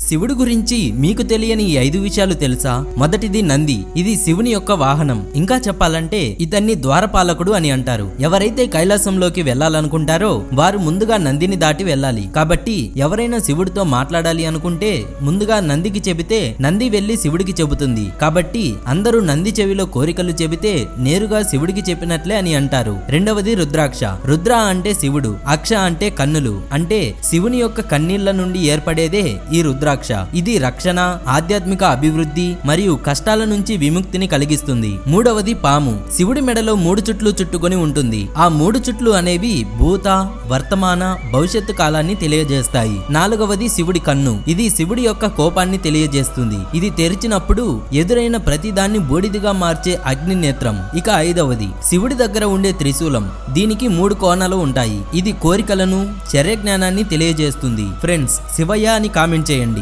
శివుడు గురించి మీకు తెలియని ఈ 5 విషయాలు తెలుసా? మొదటిది నంది. ఇది శివుని యొక్క వాహనం. ఇంకా చెప్పాలంటే ఇతన్ని ద్వారపాలకుడు అని అంటారు. ఎవరైతే కైలాసంలోకి వెళ్లాలనుకుంటారో వారు ముందుగా నందిని దాటి వెళ్ళాలి. కాబట్టి ఎవరైనా శివుడితో మాట్లాడాలి అనుకుంటే ముందుగా నందికి చెబితే నంది వెళ్లి శివుడికి చెబుతుంది. కాబట్టి అందరూ నంది చెవిలో కోరికలు చెబితే నేరుగా శివుడికి చెప్పినట్లే అని అంటారు. రెండవది రుద్రాక్ష. రుద్ర అంటే శివుడు, అక్ష అంటే కన్నులు. అంటే శివుని యొక్క కన్నీళ్ల నుండి ఏర్పడేదే ఈ రుద్రాక్ష. ఇది రక్షణ, ఆధ్యాత్మిక అభివృద్ధి మరియు కష్టాల నుంచి విముక్తిని కలిగిస్తుంది. మూడవది పాము. శివుడి మెడలో 3 చుట్లు చుట్టుకొని ఉంటుంది. ఆ 3 చుట్లు అనేవి భూత, వర్తమాన, భవిష్యత్తు కాలాన్ని తెలియజేస్తాయి. నాలుగవది శివుడి కన్ను. ఇది శివుడి యొక్క కోపాన్ని తెలియజేస్తుంది. ఇది తెరిచినప్పుడు ఎదురైన ప్రతిదాన్ని బూడిదిగా మార్చే అగ్ని నేత్రం. ఇక ఐదవది శివుడి దగ్గర ఉండే త్రిశూలం. దీనికి 3 కోణాలు ఉంటాయి. ఇది కోరికలను, చర్య జ్ఞానాన్ని తెలియజేస్తుంది. ఫ్రెండ్స్, శివయ్య అని కామెంట్ చేయండి.